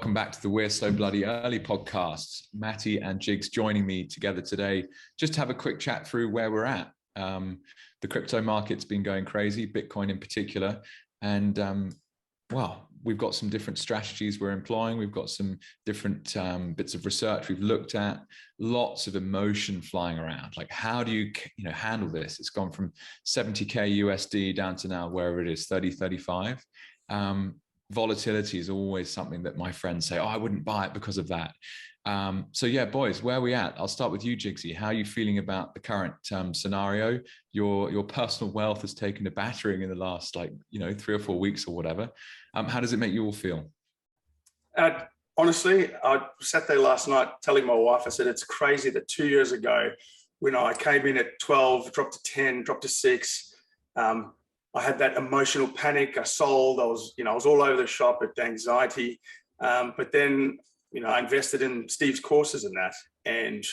welcome back to the We're So Bloody Early podcast. Matty and Jigs joining me together today just to have a quick chat through where we're at. The crypto market's been going crazy, Bitcoin in particular, and well, we've got some different strategies we're employing. We've got some different bits of research we've looked at, lots of emotion flying around. Like, how do you handle this? It's gone from 70K USD down to now wherever it is, 30, 35. Volatility is always something that my friends say, oh, I wouldn't buy it because of that. So yeah, boys, where are we at? I'll start with you, Jigsy. How are you feeling about the current scenario? Your personal wealth has taken a battering in the last 3 or 4 weeks or whatever. How does it make you all feel? Honestly, I sat there last night telling my wife, I said, it's crazy that 2 years ago, when I came in at 12, dropped to 10, dropped to 6, I had that emotional panic. I sold. I was all over the shop at anxiety. But then, I invested in Steve's courses and that, and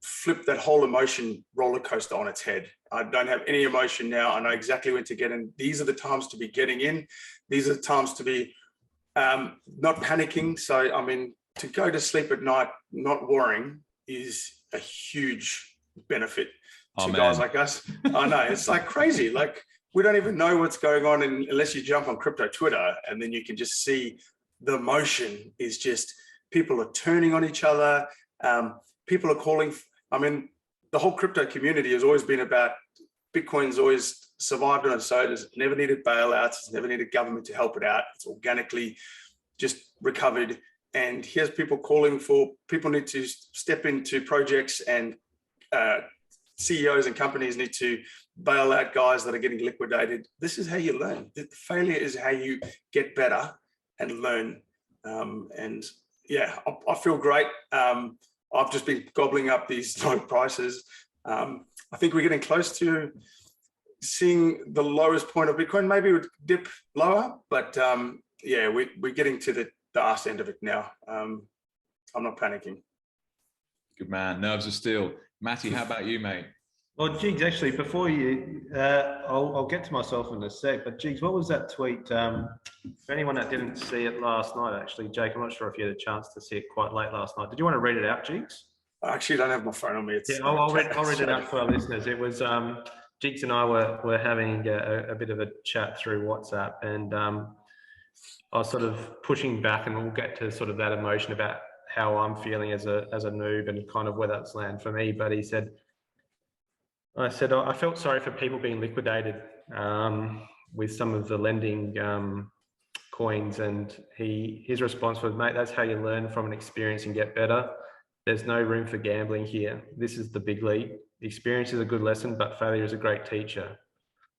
flipped that whole emotion roller coaster on its head. I don't have any emotion now. I know exactly when to get in. These are the times to be getting in. These are the times to be not panicking. So, to go to sleep at night not worrying is a huge benefit to guys like us. I know, it's like crazy. Like, we don't even know what's going on unless you jump on crypto Twitter, and then you can just see the emotion is just, people are turning on each other. People are calling. The whole crypto community has always been about Bitcoin's always survived on its own. It's never needed bailouts. It's never needed government to help it out. It's organically just recovered. And here's people calling for, people need to step into projects, and CEOs and companies need to bail out guys that are getting liquidated. This is how you learn. The failure is how you get better and learn. And yeah, I feel great. I've just been gobbling up these low prices. I think we're getting close to seeing the lowest point of Bitcoin. Maybe it would dip lower, but yeah, we're getting to the arse end of it now. I'm not panicking. Good man. Nerves of steel. Matty, how about you, mate? Well, Jigs, actually, before you, I'll get to myself in a sec, but Jigs, what was that tweet? For anyone that didn't see it last night, actually, Jake, I'm not sure if you had a chance to see it quite late last night. Did you want to read it out, Jigs? I actually don't have my phone on me. I'll read it out for our listeners. It was, Jigs and I were having a bit of a chat through WhatsApp, and I was sort of pushing back, and we'll get to sort of that emotion about how I'm feeling as a noob and kind of where that's landed for me. But I said, I felt sorry for people being liquidated with some of the lending coins, and his response was, mate, that's how you learn from an experience and get better. There's no room for gambling here. This is the big league. The experience is a good lesson, but failure is a great teacher.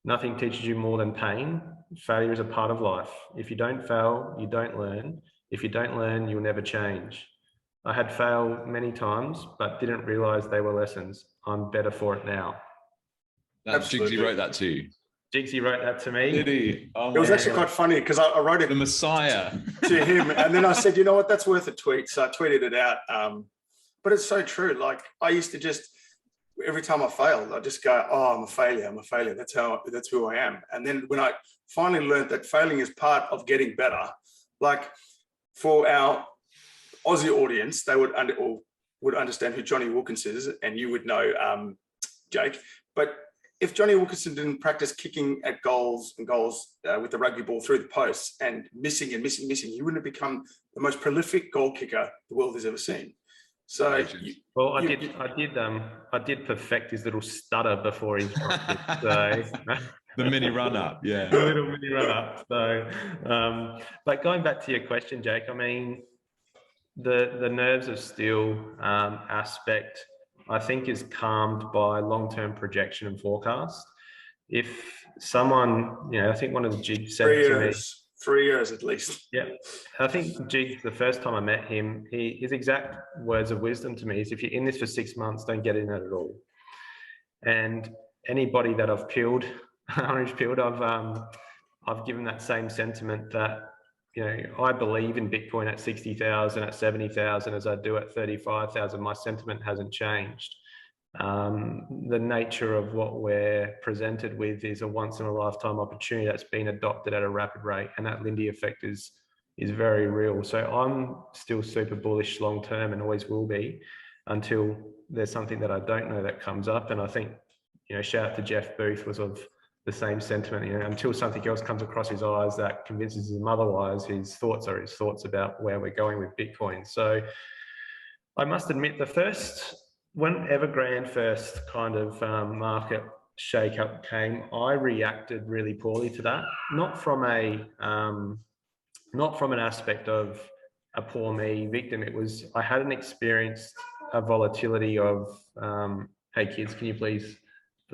Nothing teaches you more than pain. Failure is a part of life. If you don't fail, you don't learn. If you don't learn, you'll never change. I had failed many times, but didn't realize they were lessons. I'm better for it now. Jigsy wrote that to you. Jigsy wrote that to me. Did he? Oh, it was actually quite funny because I wrote it the Messiah to him, and then I said, you know what, that's worth a tweet. So I tweeted it out. But it's so true. Like, I used to just, every time I failed, I just go, oh, I'm a failure. I'm a failure. That's who I am. And then when I finally learned that failing is part of getting better, like for our Aussie audience, they would understand who Johnny Wilkinson is, and you would know Jake. But if Johnny Wilkinson didn't practice kicking at goals with the rugby ball through the posts and missing, he wouldn't have become the most prolific goal kicker the world has ever seen. So, I did perfect his little stutter before his practice. So. The mini run up, yeah. The little mini run up. So, but going back to your question, Jake, the nerves of steel aspect, I think, is calmed by long-term projection and forecast. If someone, I think one of the Jigs said to me, 3 years at least. Yeah, I think Jigs, the first time I met him, his exact words of wisdom to me is, if you're in this for 6 months, don't get in it at all. And anybody that I've peeled, orange peeled, I've given that same sentiment that, I believe in Bitcoin at 60,000, at 70,000, as I do at 35,000. My sentiment hasn't changed. The nature of what we're presented with is a once in a lifetime opportunity that's been adopted at a rapid rate, and that Lindy effect is is very real. So I'm still super bullish long term and always will be until there's something that I don't know that comes up. And I think, shout out to Jeff Booth was of the same sentiment. Until something else comes across his eyes that convinces him otherwise, his thoughts are his thoughts about where we're going with Bitcoin. So I must admit, when Evergrande first kind of market shake-up came, I reacted really poorly to that. Not from an aspect of a poor me victim. It was, I hadn't experienced a volatility of, hey kids, can you please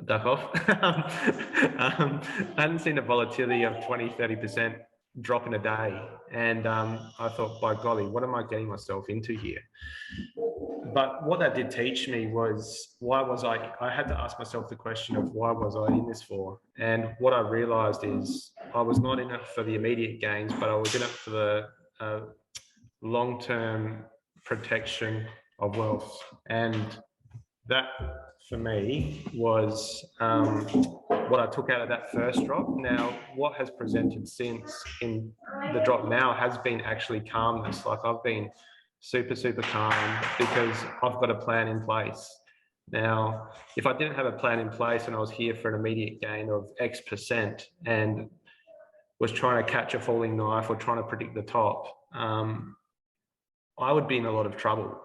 duck off? I hadn't seen a volatility of 20, 30% drop in a day. And I thought, by golly, what am I getting myself into here? But what that did teach me was, I had to ask myself the question of why was I in this for? And what I realized is I was not in it for the immediate gains, but I was in it for the long-term protection of wealth. And that for me was what I took out of that first drop. Now, what has presented since in the drop now has been actually calmness. Like, I've been super, super calm because I've got a plan in place. Now, if I didn't have a plan in place and I was here for an immediate gain of X% and was trying to catch a falling knife or trying to predict the top, I would be in a lot of trouble.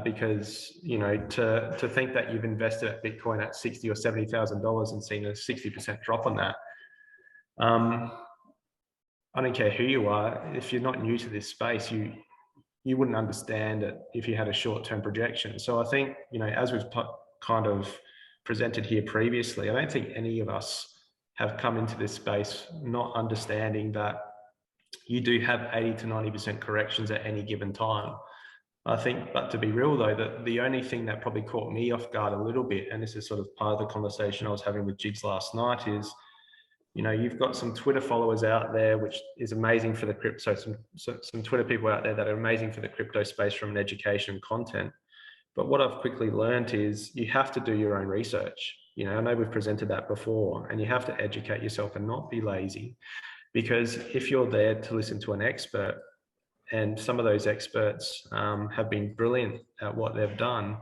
Because to think that you've invested at Bitcoin at $60,000 or $70,000 and seen a 60% drop on that, I don't care who you are. If you're not new to this space, you wouldn't understand it if you had a short-term projection. So I think as we've kind of presented here previously, I don't think any of us have come into this space not understanding that you do have 80 to 90% corrections at any given time. I think, but to be real though, that the only thing that probably caught me off guard a little bit, and this is sort of part of the conversation I was having with Jigs last night, is, you've got some Twitter followers out there, which is amazing for the crypto, some Twitter people out there that are amazing for the crypto space from an education and content. But what I've quickly learned is you have to do your own research. I know we've presented that before, and you have to educate yourself and not be lazy, because if you're there to listen to an expert, and some of those experts have been brilliant at what they've done,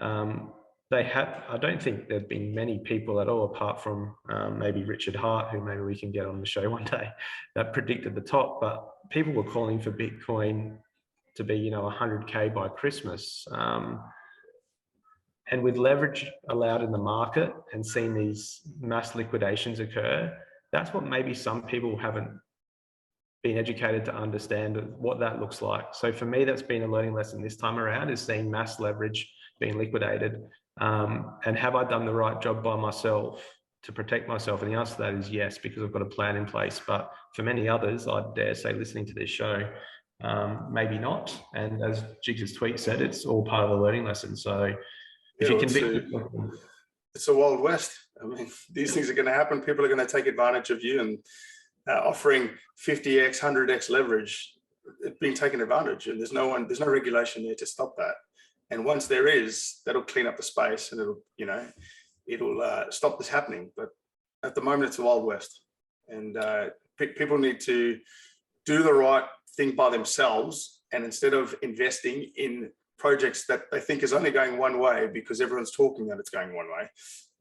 I don't think there've been many people at all, apart from maybe Richard Hart, who maybe we can get on the show one day, that predicted the top. But people were calling for Bitcoin to be, 100K by Christmas. And with leverage allowed in the market and seeing these mass liquidations occur, that's what maybe some people haven't been educated to understand what that looks like. So for me, that's been a learning lesson this time around, is seeing mass leverage being liquidated. And have I done the right job by myself to protect myself? And the answer to that is yes, because I've got a plan in place. But for many others, I dare say listening to this show, maybe not. And as Jigs' tweet said, it's all part of the learning lesson. So if you convict, it's a wild west. I mean, these things are going to happen. People are going to take advantage of you, and offering 50x, 100x leverage, it's being taken advantage, and there's no regulation there to stop that. And once there is, that'll clean up the space, and it'll stop this happening. But at the moment, it's a wild west, and people need to do the right thing by themselves. And instead of investing in projects that they think is only going one way because everyone's talking that it's going one way,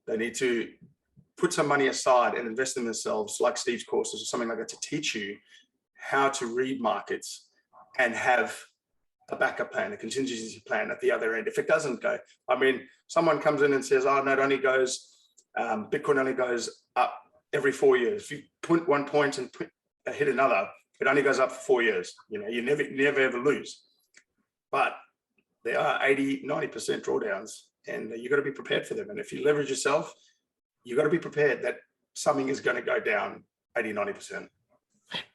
they need to put some money aside and invest in themselves, like Steve's courses or something like that, to teach you how to read markets and have a backup plan, a contingency plan at the other end. If it doesn't go, someone comes in and says, oh no, it only goes, Bitcoin only goes up every 4 years. If you put one point and hit another, it only goes up for 4 years. You never ever lose. But there are 80, 90% drawdowns, and you've got to be prepared for them. And if you leverage yourself, you've got to be prepared that something is going to go down 80, 90%.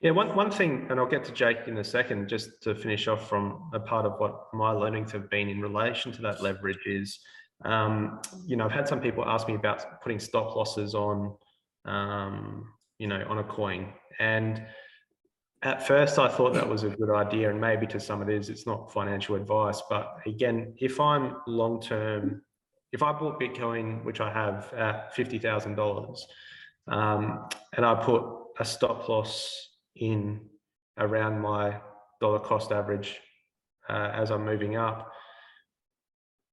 Yeah, one thing, and I'll get to Jake in a second, just to finish off from a part of what my learnings have been in relation to that leverage is, I've had some people ask me about putting stop losses on, on a coin. And at first I thought that was a good idea, and maybe to some it is. It's not financial advice. But again, if I'm long-term, if I bought Bitcoin, which I have at $50,000, and I put a stop loss in around my dollar cost average as I'm moving up.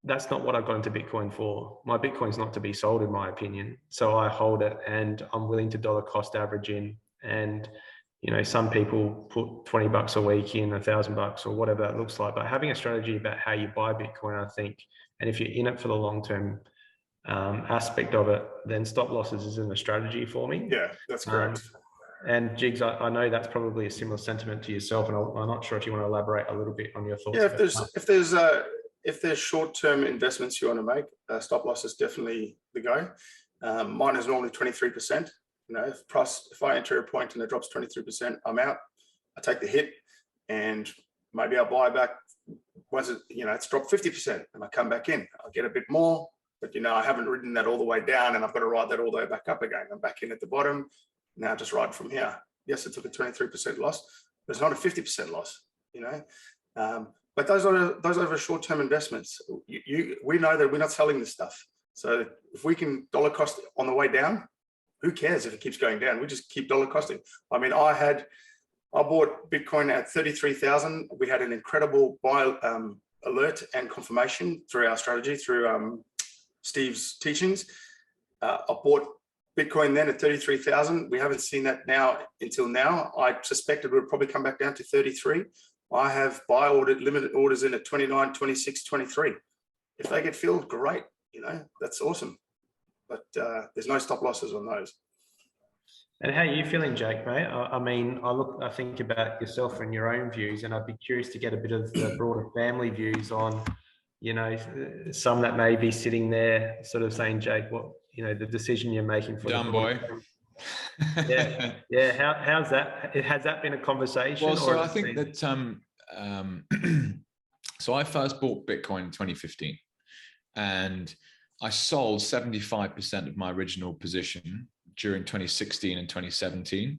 That's not what I got into Bitcoin for. My Bitcoin's not to be sold, in my opinion. So I hold it, and I'm willing to dollar cost average in. And, you know, some people put $20 a week in, $1,000 or whatever that looks like. But having a strategy about how you buy Bitcoin, I think, and if you're in it for the long-term aspect of it, then stop losses isn't a strategy for me. Yeah, that's correct. And Jigs, I know that's probably a similar sentiment to yourself, and I'm not sure if you want to elaborate a little bit on your thoughts. Yeah, if there's short-term investments you want to make, stop loss is definitely the go. Mine is normally 23%. You know, if I enter a point and it drops 23%, I'm out. I take the hit, and maybe I'll buy back. Once it's dropped 50%, and I come back in, I'll get a bit more. But I haven't ridden that all the way down, and I've got to ride that all the way back up again. I'm back in at the bottom. Now just ride from here. Yes, it took a 23% loss, but it's not a 50% loss. But those are short-term investments. We know that we're not selling this stuff. So if we can dollar cost on the way down, who cares if it keeps going down? We just keep dollar costing. I mean, I bought Bitcoin at 33,000. We had an incredible buy alert and confirmation through our strategy, through Steve's teachings. I bought Bitcoin then at 33,000. We haven't seen that until now. I suspected it would probably come back down to 33. I have limited orders in at 29, 26, 23. If they get filled, great. That's awesome. But there's no stop losses on those. And how are you feeling, Jake, mate? I mean, I think about yourself and your own views, and I'd be curious to get a bit of the broader family views on, some that may be sitting there sort of saying, Jake, the decision you're making for dumb boy. Yeah. How's that? Has that been a conversation? Well, so I think that, so I first bought Bitcoin in 2015, and I sold 75% of my original position during 2016 and 2017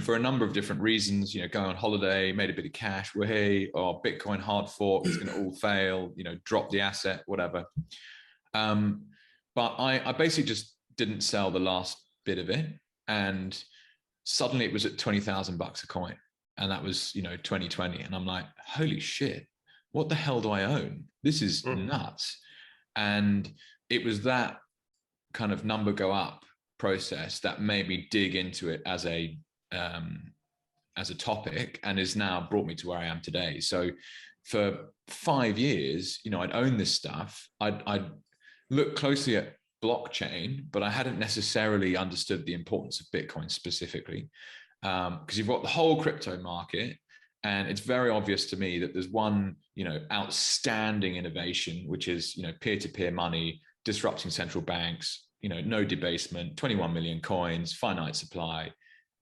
for a number of different reasons, going on holiday, made a bit of cash, or Bitcoin hard fork, it's going to all fail, drop the asset, whatever. But I basically just didn't sell the last bit of it. And suddenly it was at $20,000 a coin. And that was, 2020. And I'm like, holy shit, what the hell do I own? This is nuts. And it was that kind of number go up process that made me dig into it as a topic, and has now brought me to where I am today. So for 5 years, I'd owned this stuff. I'd looked closely at blockchain, but I hadn't necessarily understood the importance of Bitcoin specifically, because you've got the whole crypto market, and it's very obvious to me that there's one, outstanding innovation, which is, peer-to-peer money, disrupting central banks, no debasement, 21 million coins, finite supply,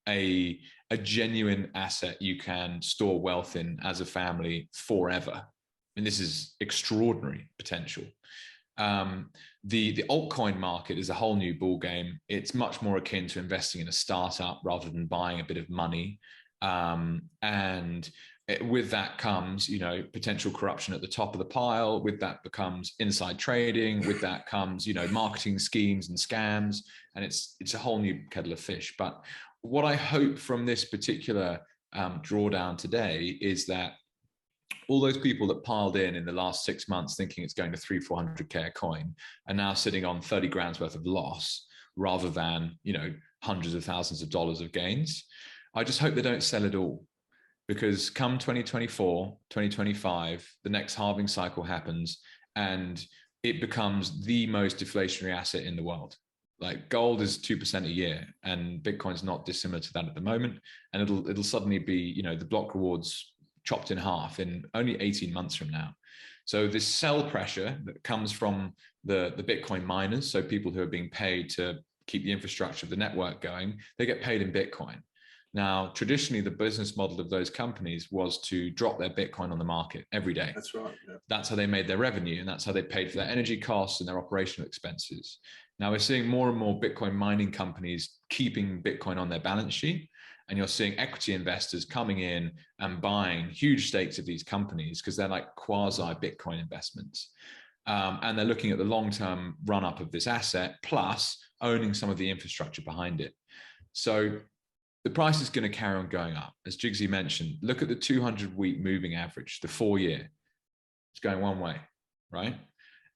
a genuine asset you can store wealth in as a family forever. And this is extraordinary potential. The altcoin market is a whole new ball game. It's much more akin to investing in a startup rather than buying a bit of money. And with that comes, potential corruption at the top of the pile. With that becomes inside trading. With that comes, marketing schemes and scams. And it's a whole new kettle of fish. But what I hope from this particular drawdown today is that all those people that piled in the last 6 months thinking it's going to 300-400K a coin are now sitting on 30 grand's worth of loss rather than, hundreds of thousands of dollars of gains. I just hope they don't sell it all, because come 2024, 2025, the next halving cycle happens and it becomes the most deflationary asset in the world. Like gold is 2% a year, and Bitcoin's not dissimilar to that at the moment. And it'll suddenly be, the block rewards chopped in half in only 18 months from now. So this sell pressure that comes from the Bitcoin miners, so people who are being paid to keep the infrastructure of the network going, they get paid in Bitcoin. Now, traditionally, the business model of those companies was to drop their Bitcoin on the market every day. That's right. Yeah. That's how they made their revenue, and that's how they paid for their energy costs and their operational expenses. Now we're seeing more and more Bitcoin mining companies keeping Bitcoin on their balance sheet, and you're seeing equity investors coming in and buying huge stakes of these companies because they're like quasi Bitcoin investments. And they're looking at the long-term run-up of this asset, plus owning some of the infrastructure behind it. So the price is going to carry on going up. As Jigsy mentioned, look at the 200-week moving average, the 4-year. It's going one way, right?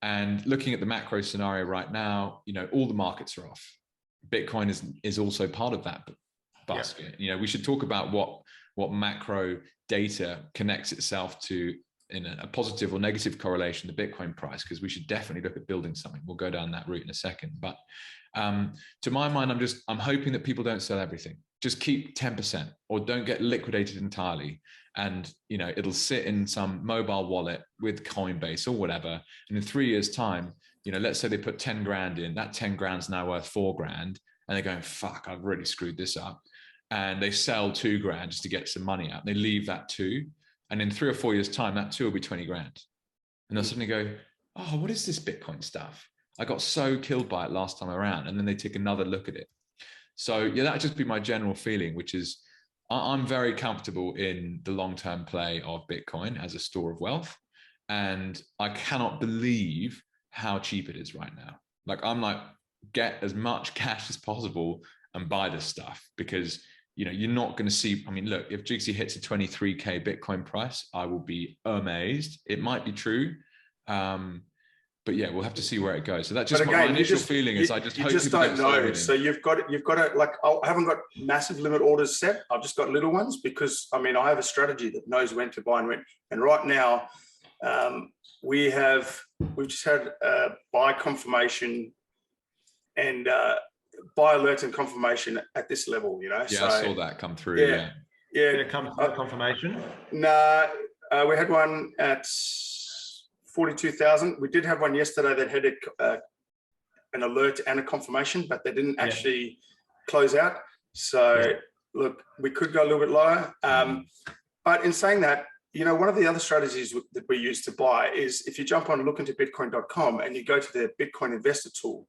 And looking at the macro scenario right now, all the markets are off. Bitcoin is also part of that basket. Yeah. We should talk about what macro data connects itself to in a positive or negative correlation to Bitcoin price, because we should definitely look at building something. We'll go down that route in a second. But to my mind, I'm hoping that people don't sell everything. Just keep 10% or don't get liquidated entirely. And, it'll sit in some mobile wallet with Coinbase or whatever. And in 3 years' time, let's say they put 10 grand in, that 10 grand's now worth 4 grand. And they're going, fuck, I've really screwed this up. And they sell 2 grand just to get some money out. They leave that 2. And in 3 or 4 years' time, that 2 will be 20 grand. And they'll suddenly go, oh, what is this Bitcoin stuff? I got so killed by it last time around. And then they take another look at it. So yeah, that'd just be my general feeling, which is I'm very comfortable in the long-term play of Bitcoin as a store of wealth. And I cannot believe how cheap it is right now. I'm like, get as much cash as possible and buy this stuff, because you're not going to see. I mean, look, if Jigsy hits a 23K Bitcoin price, I will be amazed. It might be true. But yeah, we'll have to see where it goes. So that's just my initial feeling is I just hope you don't know. So you've got to I haven't got massive limit orders set. I've just got little ones because I have a strategy that knows when to buy and when. And right now, we've just had buy confirmation and buy alert and confirmation at this level. Yeah, so, I saw that come through. Yeah. Did it come through confirmation? No, we had one at 42,000. We did have one yesterday that had an alert and a confirmation, but they didn't actually close out. So look, we could go a little bit lower. But in saying that, one of the other strategies that we use to buy is if you jump on lookintoBitcoin.com and you go to the Bitcoin investor tool,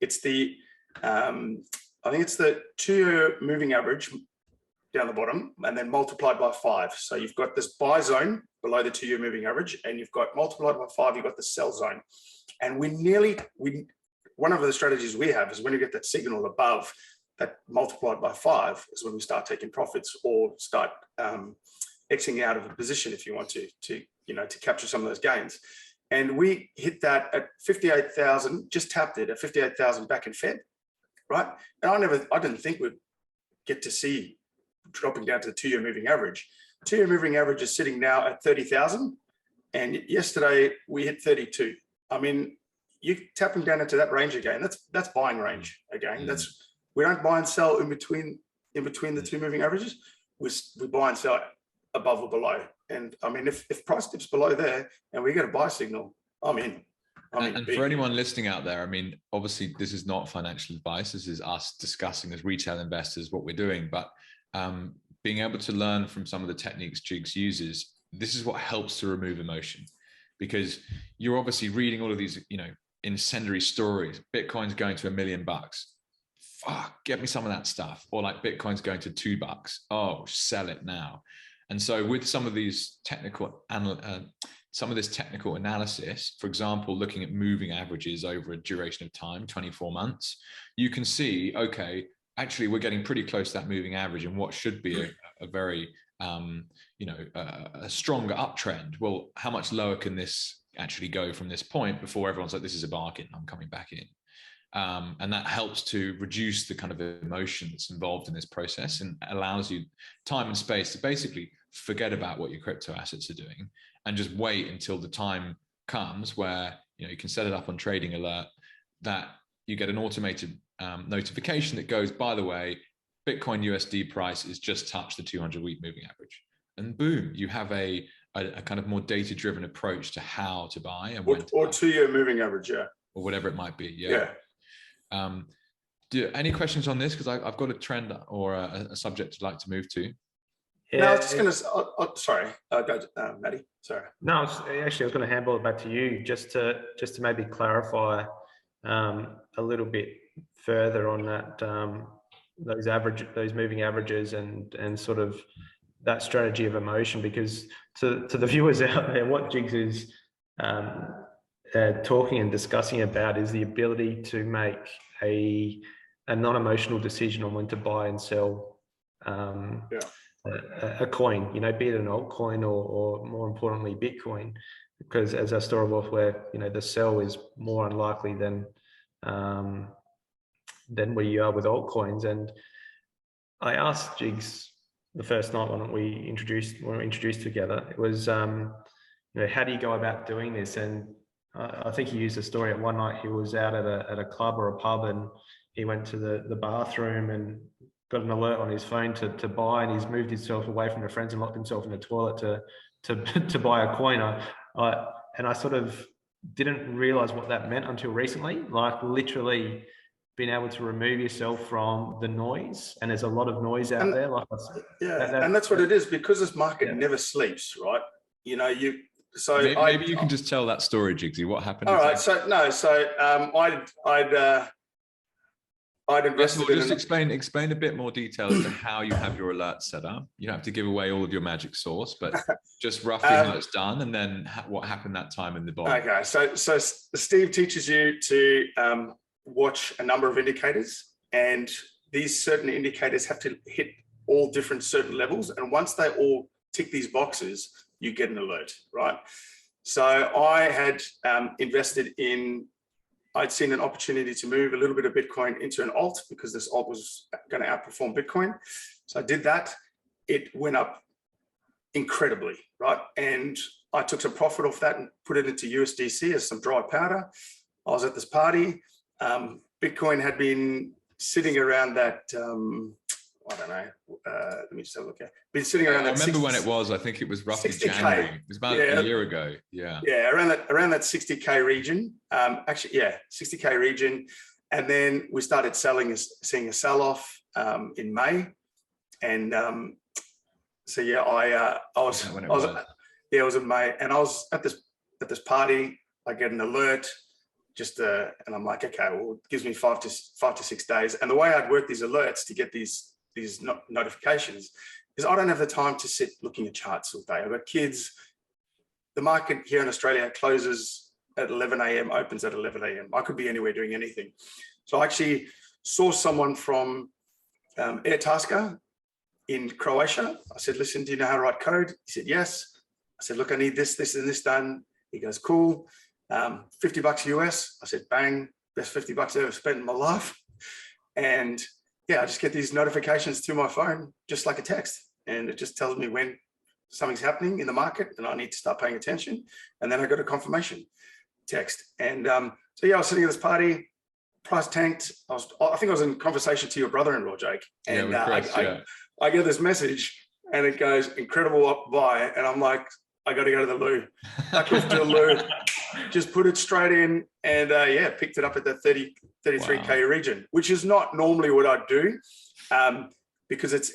it's I think it's the 2-year moving average down the bottom and then multiplied by 5. So you've got this buy zone below the 2-year moving average, and you've got multiplied by 5, you've got the sell zone. And one of the strategies we have is when you get that signal above that multiplied by 5 is when we start taking profits or start exiting out of a position if you want to capture some of those gains. And we hit that at 58,000, just tapped it at 58,000 back in Fed, right? And I didn't think we'd get to see dropping down to the 2-year moving average. 2-year moving average is sitting now at 30,000. And yesterday we hit 32. You're tapping down into that range again. That's buying range again. We don't buy and sell in between the 2 moving averages. We buy and sell above or below. And if price dips below there and we get a buy signal, I'm in. And for anyone listening out there, obviously this is not financial advice. This is us discussing as retail investors what we're doing. But being able to learn from some of the techniques Jigs uses, this is what helps to remove emotion, because you're obviously reading all of these, incendiary stories. Bitcoin's going to $1 million. Fuck, get me some of that stuff. Or like Bitcoin's going to $2. Oh, sell it now. And so with some of these some of this technical analysis, for example, looking at moving averages over a duration of time, 24 months, you can see, okay, actually we're getting pretty close to that moving average and what should be a very, a stronger uptrend. Well, how much lower can this actually go from this point before everyone's like, this is a bargain, I'm coming back in. And that helps to reduce the kind of emotion that's involved in this process and allows you time and space to basically forget about what your crypto assets are doing and just wait until the time comes where you can set it up on trading alert that you get an automated notification that goes, by the way, Bitcoin USD price is just touched the 200-week moving average, and boom, you have a kind of more data-driven approach to how to buy and when or 2-year moving average, or whatever it might be. Any questions on this? Because I've got a trend or a subject I'd like to move to. Yeah, no, I was just going to. Sorry, go, Matty. Sorry. No, I was going to handball it back to you just to maybe clarify a little bit further on that those moving averages and sort of that strategy of emotion, because to the viewers out there, what Jigs is talking and discussing about is the ability to make a non-emotional decision on when to buy and sell a coin, be it an altcoin or more importantly, Bitcoin, because as our story of wealth, where, the sell is more unlikely than where you are with altcoins. And I asked Jigs the first night when we were introduced together, it was, how do you go about doing this? And I think he used a story at one night. He was out at a club or a pub, and he went to the bathroom and got an alert on his phone to buy, and he's moved himself away from the friends and locked himself in the toilet to buy a coin. And I sort of didn't realize what that meant until recently, like literally being able to remove yourself from the noise. And there's a lot of noise out there. Like and that's what it is, because this market never sleeps, right? So maybe you can just tell that story, Jigsy. What happened? All right. I'd invested just explain a bit more detail as to how you have your alerts set up. You don't have to give away all of your magic sauce, but just roughly how it's done, and then what happened that time in the bond. Okay, so Steve teaches you to watch a number of indicators, and these certain indicators have to hit all different certain levels, and once they all tick these boxes, you get an alert, right? So I had invested in. I'd seen an opportunity to move a little bit of Bitcoin into an alt, because this alt was going to outperform Bitcoin. So I did that. It went up incredibly, right? And I took some profit off that and put it into USDC as some dry powder. I was at this party. Bitcoin had been sitting around that, I don't know. Let me just have a look at. Been sitting around. I remember when it was. I think it was roughly 60K. January. It was about a year ago. Yeah. Yeah, around that 60K region. 60K region, and then we started seeing a sell-off in May, and so yeah, I was in May, and I was at this party. I get an alert. And I'm like, okay, well, it gives me 5 to 6 days. And the way I'd work these alerts to get these notifications is I don't have the time to sit looking at charts all day. I've got kids. The market here in Australia closes at 11 a.m., opens at 11 a.m. I could be anywhere doing anything. So I actually saw someone from Airtasker in Croatia. I said, listen, do you know how to write code? He said, yes. I said, look, I need this, and this done. He goes, cool. $50 US. I said, bang, best $50 I've ever spent in my life. And yeah, I just get these notifications to my phone, just like a text. And it just tells me when something's happening in the market and I need to start paying attention. And then I got a confirmation text. And so yeah, I was sitting at this party, price tanked. I think I was in conversation to your brother-in-law, Jake. And I get this message and it goes, incredible buy. And I'm like, I got to go to the loo. I go to the loo, just put it straight in, and picked it up at the 33K region, which is not normally what I do, because it's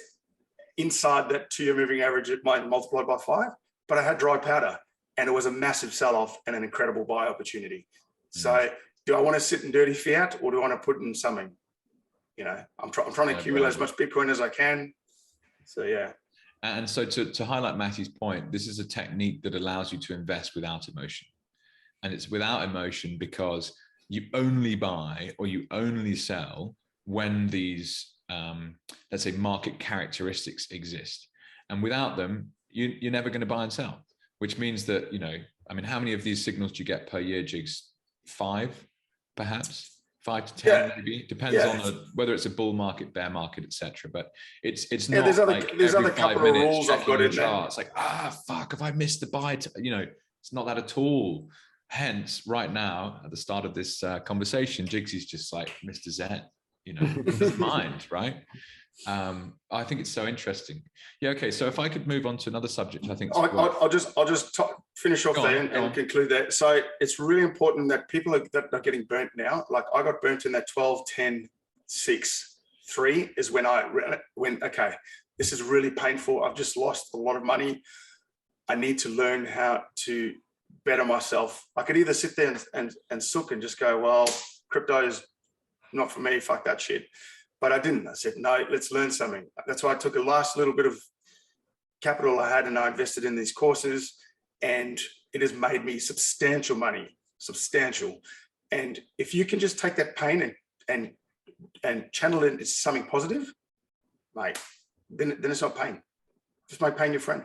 inside that 2-year moving average. It might multiply by 5, but I had dry powder, and it was a massive sell-off and an incredible buy opportunity. So, do I want to sit in dirty fiat, or do I want to put in something? I'm trying to accumulate as much Bitcoin as I can. So yeah. And so to highlight Matty's point, this is a technique that allows you to invest without emotion. And it's without emotion because you only buy or you only sell when these, let's say, market characteristics exist. And without them, you're never going to buy and sell, which means that, how many of these signals do you get per year, Jigs? 5, perhaps? 5 to 10, maybe. Depends on whether it's a bull market, bear market, etc. But it's not. There's other couple of rules I've got in there. It's like, fuck, if I missed the buy, it's not that at all. Hence, right now, at the start of this conversation, Jigsy's just like Mr. Zen, his mind, right? I think it's so interesting. Yeah. Okay. So if I could move on to another subject, I think I'll just finish off there and conclude that. So it's really important that people that are getting burnt now, like I got burnt in that 12, 10, 6, 3 is when I went, okay, this is really painful. I've just lost a lot of money. I need to learn how to better myself. I could either sit there and sook and just go, well, crypto is not for me. Fuck that shit. But I didn't. I said, no, let's learn something. That's why I took a last little bit of capital I had and I invested in these courses, and it has made me substantial money, substantial. And if you can just take that pain and channel it into something positive, mate, then it's not pain. Just make pain your friend.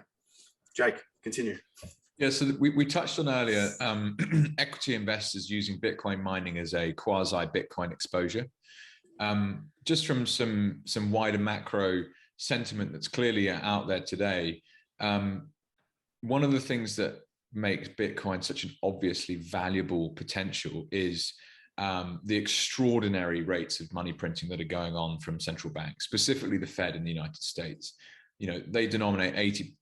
Jake, continue. Yeah, so we touched on earlier, equity investors using Bitcoin mining as a quasi Bitcoin exposure. Just from some wider macro sentiment that's clearly out there today, one of the things that makes Bitcoin such an obviously valuable potential is the extraordinary rates of money printing that are going on from central banks, specifically the Fed in the United States. You know, they denominate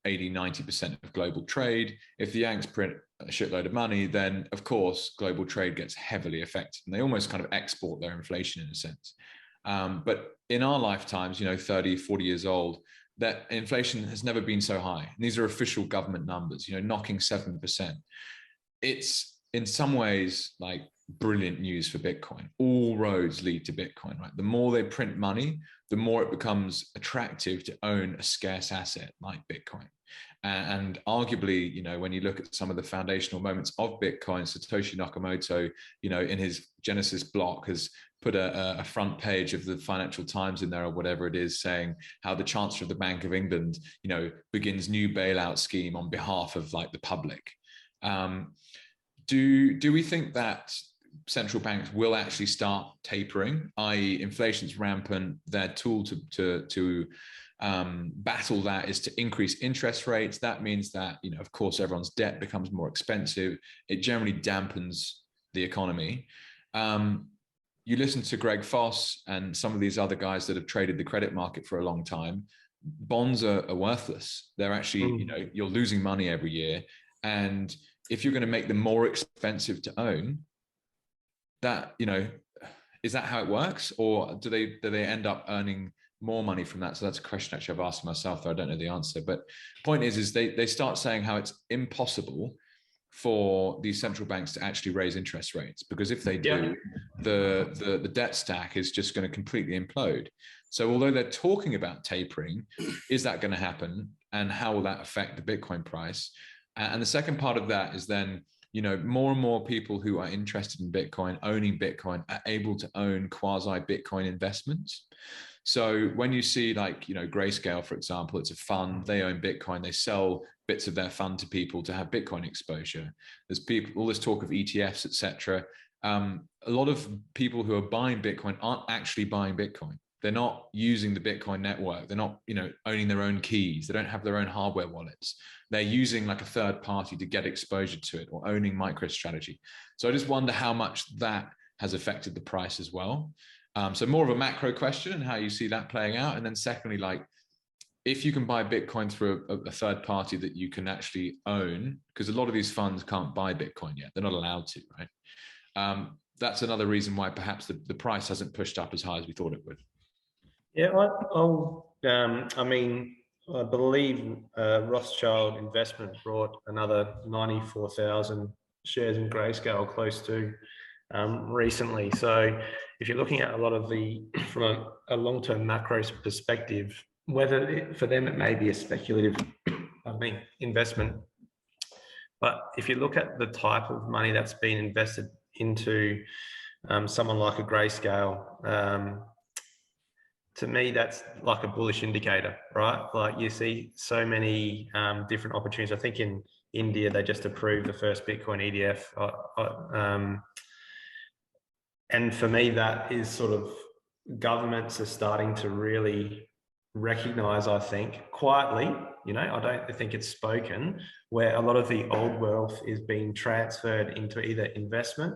80-90% of global trade. If the Yanks print a shitload of money, then of course global trade gets heavily affected, and they almost kind of export their inflation in a sense. But in our lifetimes, 30, 40 years old, that inflation has never been so high. And these are official government numbers, knocking 7%. It's in some ways like brilliant news for Bitcoin. All roads lead to Bitcoin, right? The more they print money, the more it becomes attractive to own a scarce asset like Bitcoin. And arguably, when you look at some of the foundational moments of Bitcoin, Satoshi Nakamoto, in his Genesis block has put a front page of the Financial Times in there or whatever it is, saying how the Chancellor of the Bank of England, begins new bailout scheme on behalf of like the public. Do we think that central banks will actually start tapering, i.e. inflation's rampant, their tool to battle that is to increase interest rates? That means that, of course, everyone's debt becomes more expensive. It generally dampens the economy. You listen to Greg Foss and some of these other guys that have traded the credit market for a long time. Bonds are worthless. They're actually, you're losing money every year. And if you're going to make them more expensive to own, that, is that how it works? Or do they end up earning more money from that? So that's a question actually I've asked myself, though I don't know the answer. But point is they start saying how it's impossible for these central banks to actually raise interest rates, because if they do, the debt stack is just going to completely implode. So although they're talking about tapering, is that going to happen? And how will that affect the Bitcoin price? And the second part of that is then, more and more people who are interested in Bitcoin, owning Bitcoin, are able to own quasi Bitcoin investments. So when you see like, Grayscale, for example, it's a fund, they own Bitcoin, they sell bits of their fund to people to have Bitcoin exposure. There's all this talk of ETFs, etc. A lot of people who are buying Bitcoin aren't actually buying Bitcoin. They're not using the Bitcoin network. They're not, owning their own keys. They don't have their own hardware wallets. They're using like a third party to get exposure to it, or owning MicroStrategy. So I just wonder how much that has affected the price as well. So more of a macro question and how you see that playing out. And then secondly, like if you can buy Bitcoin through a third party that you can actually own, because a lot of these funds can't buy Bitcoin yet. They're not allowed to, right? That's another reason why perhaps the price hasn't pushed up as high as we thought it would. Yeah, I believe Rothschild Investment brought another 94,000 shares in Grayscale close to recently. So if you're looking at a lot of from a long-term macro perspective, for them it may be a speculative investment, but if you look at the type of money that's been invested into someone like a Grayscale, to me, that's like a bullish indicator, right? Like you see so many different opportunities. I think in India, they just approved the first Bitcoin ETF. And for me, that is sort of governments are starting to really recognize, I think, quietly, I don't think it's spoken, where a lot of the old wealth is being transferred into either investment,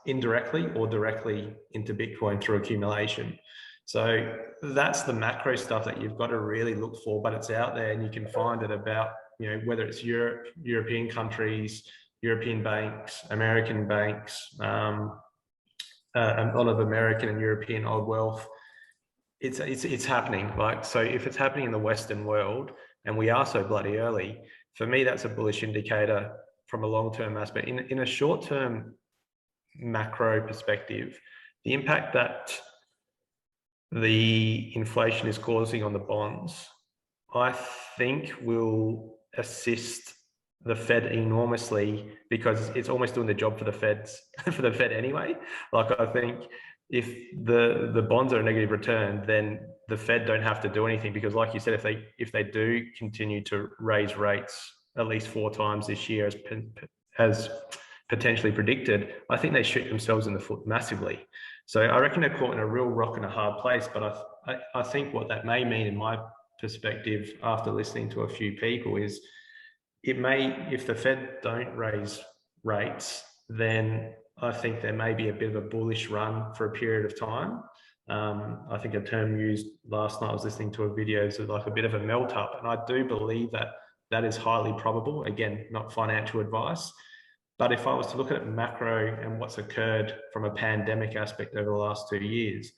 indirectly or directly into Bitcoin through accumulation. So that's the macro stuff that you've got to really look for, but it's out there and you can find it about, whether it's Europe, European countries, European banks, American banks, a lot of American and European old wealth. It's happening. Like, so if it's happening in the Western world and we are so bloody early, for me, that's a bullish indicator from a long-term aspect. In a short-term macro perspective, the impact that the inflation is causing on the bonds, I think will assist the Fed enormously, because it's almost doing the job for the Fed anyway. Like, I think if the bonds are a negative return, then the Fed don't have to do anything, because like you said, if they do continue to raise rates at least 4 times this year as potentially predicted, I think they shoot themselves in the foot massively. So I reckon they're caught in a real rock and a hard place. But I think what that may mean, in my perspective, after listening to a few people, is it may, if the Fed don't raise rates, then I think there may be a bit of a bullish run for a period of time. I think a term used last night, I was listening to a video, is like a bit of a melt up. And I do believe that that is highly probable. Again, not financial advice. But if I was to look at macro and what's occurred from a pandemic aspect over the last 2 years,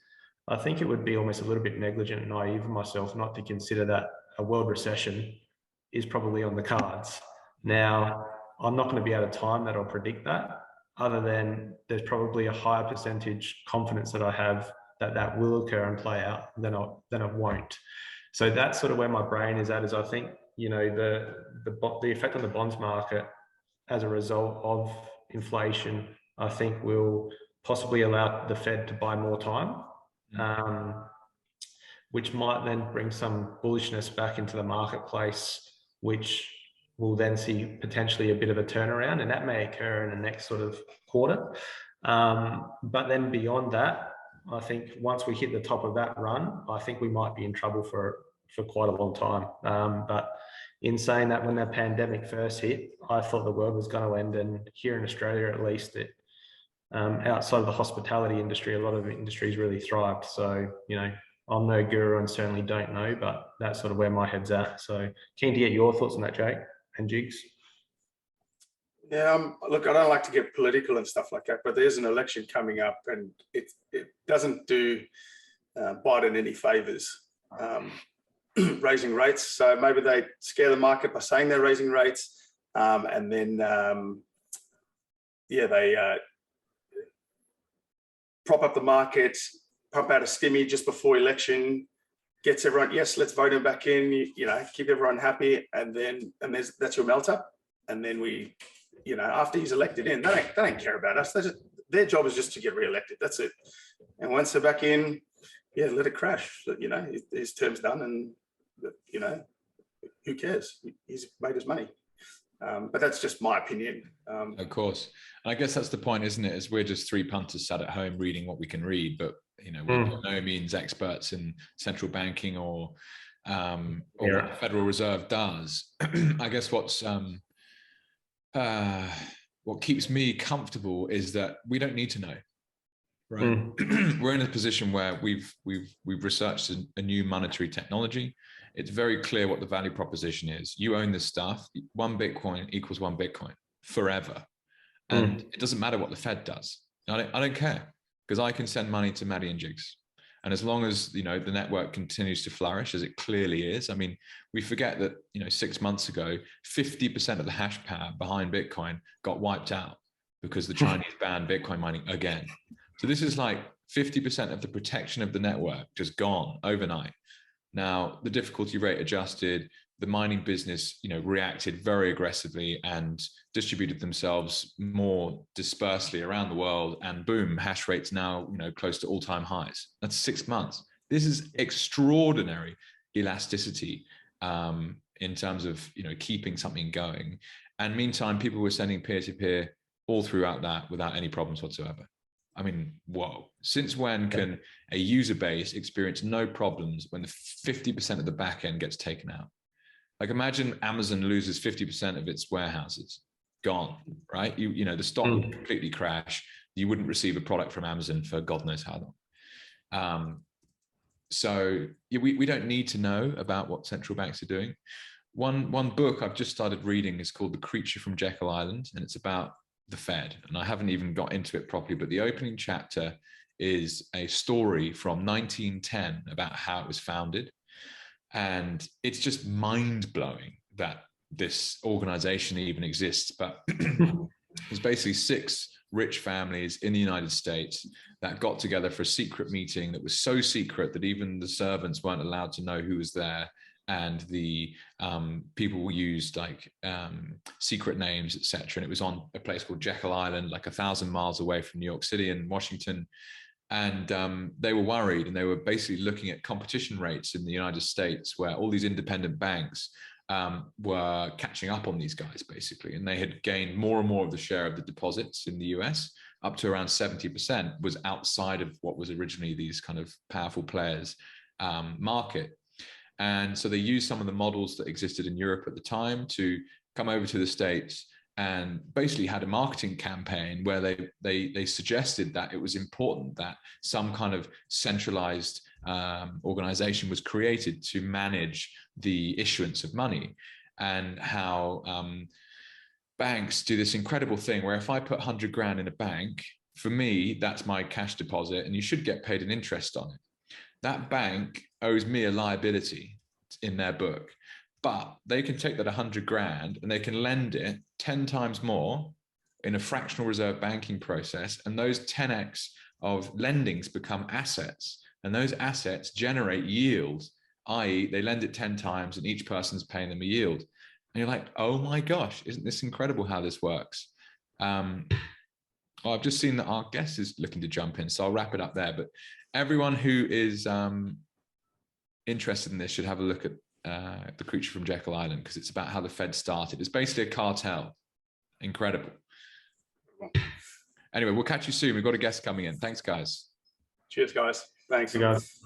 I think it would be almost a little bit negligent and naive of myself not to consider that a world recession is probably on the cards. Now, I'm not going to be able to time that or predict that, other than there's probably a higher percentage confidence that I have that that will occur and play out than it won't. So that's sort of where my brain is at, is I think, you know, the effect on the bonds market as a result of inflation, I think will possibly allow the Fed to buy more time, which might then bring some bullishness back into the marketplace, which will then see potentially a bit of a turnaround, and that may occur in the next sort of quarter. But then beyond that, I think once we hit the top of that run, I think we might be in trouble for quite a long time. But in saying that, when that pandemic first hit, I thought the world was going to end, and here in Australia, at least, it outside of the hospitality industry, a lot of industries really thrived. So, you know, I'm no guru and certainly don't know, but that's sort of where my head's at. So keen to get your thoughts on that, Jake and Jigs. Yeah, look, I don't like to get political and stuff like that, but there's an election coming up, and it doesn't do Biden any favors, raising rates. So maybe they scare the market by saying they're raising rates, and then they prop up the market, pump out a stimmy just before election, gets everyone, yes, let's vote him back in, you know, keep everyone happy, and that's your melt up, and then we. You know, after he's elected in, they don't care about us. Their job is just to get re-elected. That's it. And once they're back in, yeah, let it crash. You know, his term's done, and you know, who cares? He's made his money. But that's just my opinion. Of course, and I guess that's the point, isn't it? Is we're just 3 punters sat at home reading what we can read, but you know, we're by no means experts in central banking or what the Federal Reserve does. I guess what keeps me comfortable is that we don't need to know, right? We're in a position where we've researched a new monetary technology. It's very clear what the value proposition is. You own this stuff. 1 Bitcoin equals 1 Bitcoin forever, and it doesn't matter what the Fed does. I don't care, because I can send money to Matty and Jigs. And as long as, you know, the network continues to flourish, as it clearly is. I mean, we forget that, you know, 6 months ago, 50% of the hash power behind Bitcoin got wiped out because the Chinese banned Bitcoin mining again. So this is like 50% of the protection of the network just gone overnight. Now, the difficulty rate adjusted, the mining business, you know, reacted very aggressively and distributed themselves more dispersely around the world, and boom, hash rates now, you know, close to all-time highs. That's 6 months. This is extraordinary elasticity in terms of, you know, keeping something going. And meantime, people were sending peer-to-peer all throughout that without any problems whatsoever. I mean, whoa. Since when can a user base experience no problems when the 50% of the back end gets taken out? Like, imagine Amazon loses 50% of its warehouses, gone, right? You know, the stock would completely crash. You wouldn't receive a product from Amazon for God knows how long. So we don't need to know about what central banks are doing. One book I've just started reading is called The Creature from Jekyll Island, and it's about the Fed. And I haven't even got into it properly, but the opening chapter is a story from 1910 about how it was founded. And it's just mind-blowing that this organization even exists. But there's basically 6 rich families in the United States that got together for a secret meeting that was so secret that even the servants weren't allowed to know who was there. And the people used like secret names, etc. And it was on a place called Jekyll Island, like 1,000 miles away from New York City and Washington. And they were worried, and they were basically looking at competition rates in the United States, where all these independent banks were catching up on these guys, basically. And they had gained more and more of the share of the deposits in the US, up to around 70% was outside of what was originally these kind of powerful players market. And so they used some of the models that existed in Europe at the time to come over to the States, and basically had a marketing campaign where they suggested that it was important that some kind of centralized organization was created to manage the issuance of money, and how banks do this incredible thing where if I put 100 grand in a bank, for me, that's my cash deposit, and you should get paid an interest on it. That bank owes me a liability in their book, but they can take that 100 grand and they can lend it 10 times more in a fractional reserve banking process. And those 10x of lendings become assets, and those assets generate yield, i.e. they lend it 10 times and each person's paying them a yield. And you're like, oh my gosh, isn't this incredible how this works? Well, I've just seen that our guest is looking to jump in, so I'll wrap it up there. But everyone who is interested in this should have a look at The Creature from Jekyll Island, because it's about how the Fed started. It's basically a cartel. Incredible. Anyway, we'll catch you soon. We've got a guest coming in. Thanks, guys. Cheers, guys. Thanks. You guys.